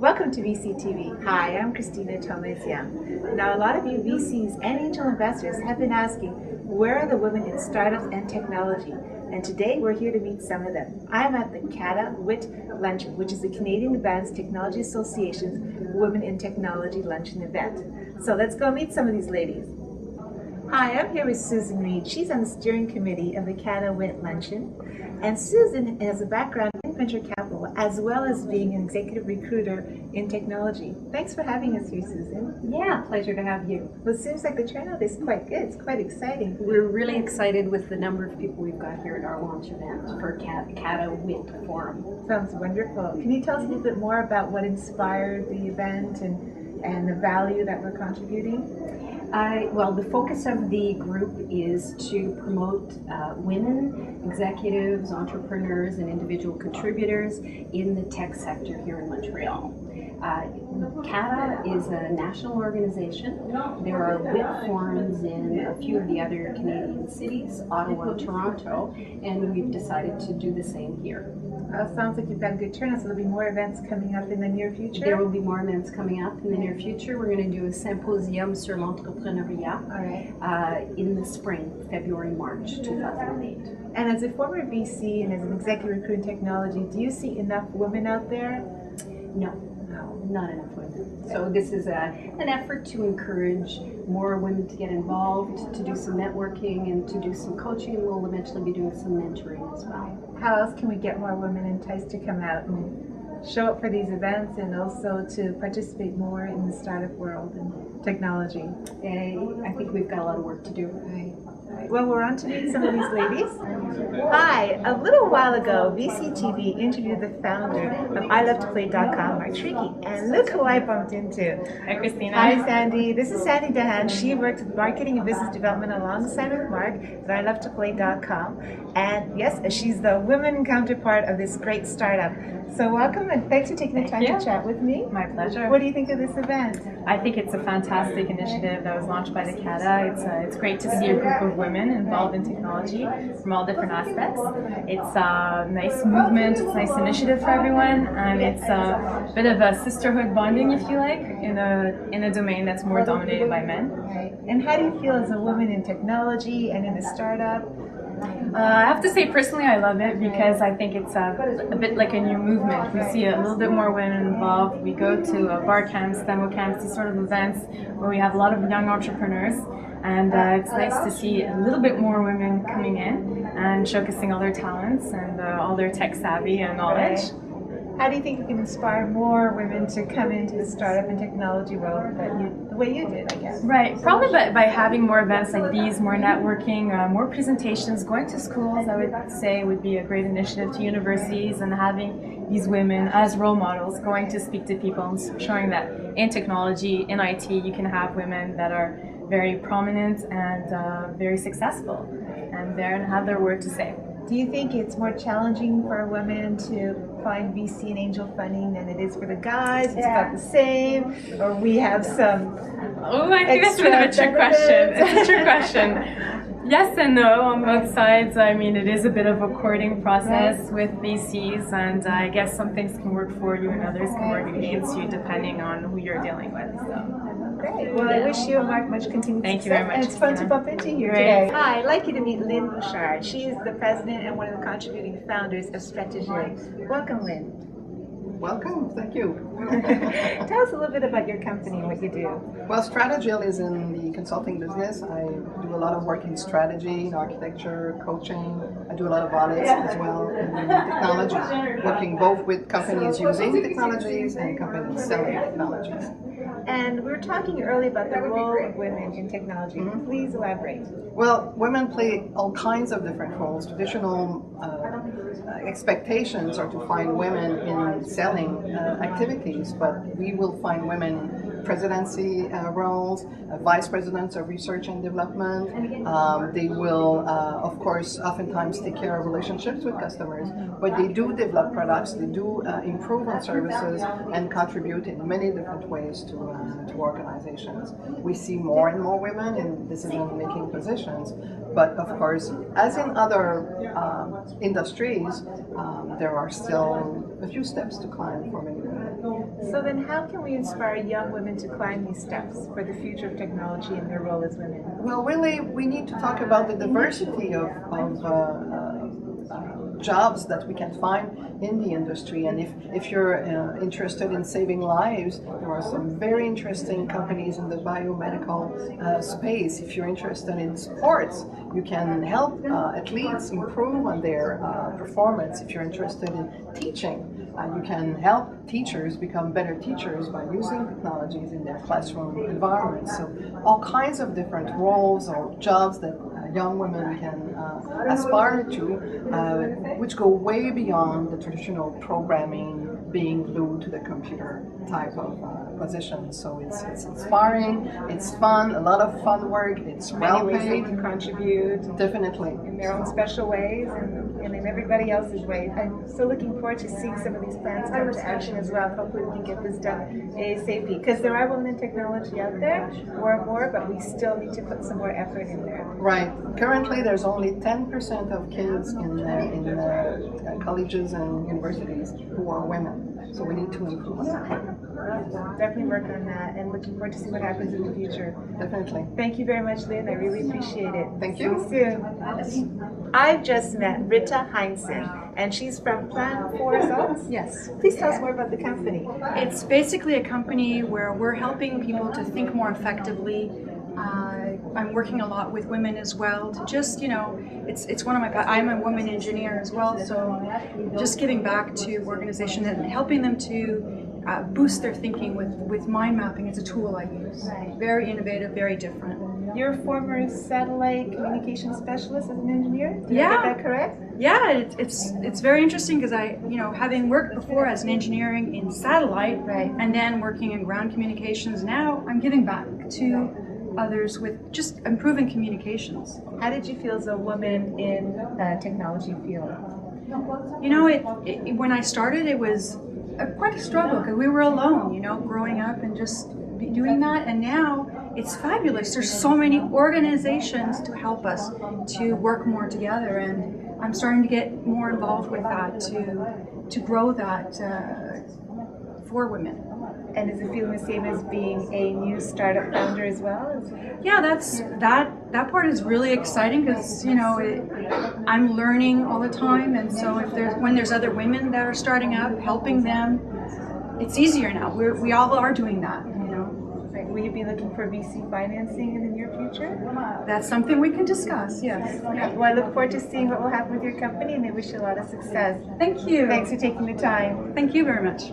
Welcome to VCTV. Hi, I'm Christina Tomaz-Young. Now, a lot of you VCs and angel investors have been asking, where are the women in startups and technology? And today we're here to meet some of them. I'm at the CATA WIT Luncheon, which is the Canadian Advanced Technology Association's Women in Technology Luncheon event. So let's go meet some of these ladies. Hi, I'm here with Susan Reed. She's on the steering committee of the CATA WIT Luncheon. And Susan has a background in venture capital as well as being an executive recruiter in technology. Thanks for having us here, Susan. Yeah, pleasure to have you. Well, it seems like the turnout is quite good. It's quite exciting. We're really excited with the number of people we've got here at our launch event for CATA WIT Forum. Sounds wonderful. Can you tell us a little bit more about what inspired the event and the value that we're contributing? Well, the focus of the group is to promote women, executives, entrepreneurs, and individual contributors in the tech sector here in Montreal. CATA is a national organization. There are WIT forums in a few of the other Canadian cities, Ottawa and Toronto, and we've decided to do the same here. Sounds like you've got a good turnout, so there'll be more events coming up in the near future? There will be more events coming up in the near future. We're going to do a symposium sur l'entrepreneuriat in the spring, February, March 2008. And as a former VC and as an executive recruit in technology, do you see enough women out there? No, not enough women. So this is an effort to encourage more women to get involved, to do some networking and to do some coaching, and we'll eventually be doing some mentoring as well. How else can we get more women enticed to come out and show up for these events and also to participate more in the startup world and technology? I think we've got a lot of work to do. Right. Well, we're on to meet some of these ladies. Hi, a little while ago, VCTV interviewed the founder of ilovetoplay.com, Mark Tricky, and look who I bumped into. Hi, Christina. Hi, Sandy. This is Sandy Dahan. She works with marketing and business development alongside with Mark at ilovetoplay.com. And yes, she's the women counterpart of this great startup. So welcome and thanks for taking the time to chat with me. My pleasure. What do you think of this event? I think it's a fantastic initiative that was launched by the CATA. It's great to see a group of women involved in technology from all different aspects. It's a nice movement, it's a nice initiative for everyone, and it's a bit of a sisterhood bonding, if you like, in a domain that's more dominated by men. Right. And how do you feel as a woman in technology and in a startup? I have to say personally I love it because I think it's a bit like a new movement. We see a little bit more women involved. We go to bar camps, demo camps, these sort of events where we have a lot of young entrepreneurs, and it's nice to see a little bit more women coming in and showcasing all their talents and all their tech savvy and knowledge. How do you think you can inspire more women to come into the startup and technology world the way you did, I guess? Right, probably by having more events like these, more networking, more presentations, going to schools, I would say would be a great initiative, to universities, and having these women as role models, going to speak to people and showing that in technology, in IT, you can have women that are very prominent and very successful and there and have their word to say. Do you think it's more challenging for women to find VC and angel funding than it is for the guys? It's about the same, or we have some? Oh, I think that's a bit of a trick question. It's a trick question. Yes and no on both sides. I mean, it is a bit of a courting process with VCs, and I guess some things can work for you and others can work against you depending on who you're dealing with. So. Great. Well, I wish you and Mark much continued Thank success. you very much. And it's fun to bump into you today. Hi, I'd like you to meet Lynn Bouchard. She is the president and one of the contributing founders of Strategy. Welcome, Lynn. Welcome, thank you. Tell us a little bit about your company and what you do. Well, Strategy is in the consulting business. I do a lot of work in strategy, in architecture, coaching. I do a lot of audits as well in technology, working both with companies using technologies and companies selling technologies. And we were talking earlier about the role of women in technology. Please elaborate. Well, women play all kinds of different roles. Traditional expectations are to find women in selling activities, but we will find women in presidency roles, vice presidents of research and development. They will, of course, oftentimes take care of relationships with customers, but they do develop products, they do improve on services and contribute in many different ways to organizations. We see more and more women in decision-making positions, But of course, as in other industries, there are still a few steps to climb for many women. So then how can we inspire young women to climb these steps for the future of technology and their role as women? Well, really, we need to talk about the diversity of jobs that we can find in the industry. And if you're interested in saving lives, there are some very interesting companies in the biomedical space. If you're interested in sports, you can help athletes improve on their performance. If you're interested in teaching, you can help teachers become better teachers by using technologies in their classroom environments. So all kinds of different roles or jobs that young women can aspire to, which go way beyond the traditional programming, being glued to the computer type of position. So it's inspiring, it's fun, a lot of fun work, it's well Many ways they paid. can contribute Definitely. in their own special ways and in everybody else's ways. I'm so looking forward to seeing some of these plans come to action as well. Hopefully we can get this done ASAP, because there are women in technology out there, more and more, but we still need to put some more effort in there. Right. Currently, there's only 10% of kids in colleges and universities who are women. So we need to improve on that. Definitely work on that, and looking forward to see what happens in the future. Definitely. Thank you very much, Lynn. I really appreciate it. Thank See you. soon. I've just met Rita Heinzen, and she's from Plan 4 Results. Yes. Please tell us more about the company. It's basically a company where we're helping people to think more effectively. I'm working a lot with women as well to just, it's one of my, I'm a woman engineer as well, so just giving back to organizations and helping them to boost their thinking with mind mapping. It's a tool I use. Very innovative, very different. You're a former satellite communication specialist as an engineer? Did I Yeah. get that correct? Yeah, it's very interesting because having worked before as an engineering in satellite, Right. and then working in ground communications, now I'm giving back to others with just improving communications. How did you feel as a woman in technology field? When I started, it was quite a struggle because we were alone, growing up and just doing that. And now it's fabulous. There's so many organizations to help us to work more together, and I'm starting to get more involved with that to grow that for women. And is it feeling the same as being a new startup founder as well? Yeah, that part is really exciting because I'm learning all the time, and so when there's other women that are starting up, helping them, it's easier now. We all are doing that. Right. Will you be looking for VC financing in the near future? That's something we can discuss. Yes. Okay. Well, I look forward to seeing what will happen with your company, and I wish you a lot of success. Thank you. Thanks for taking the time. Thank you very much.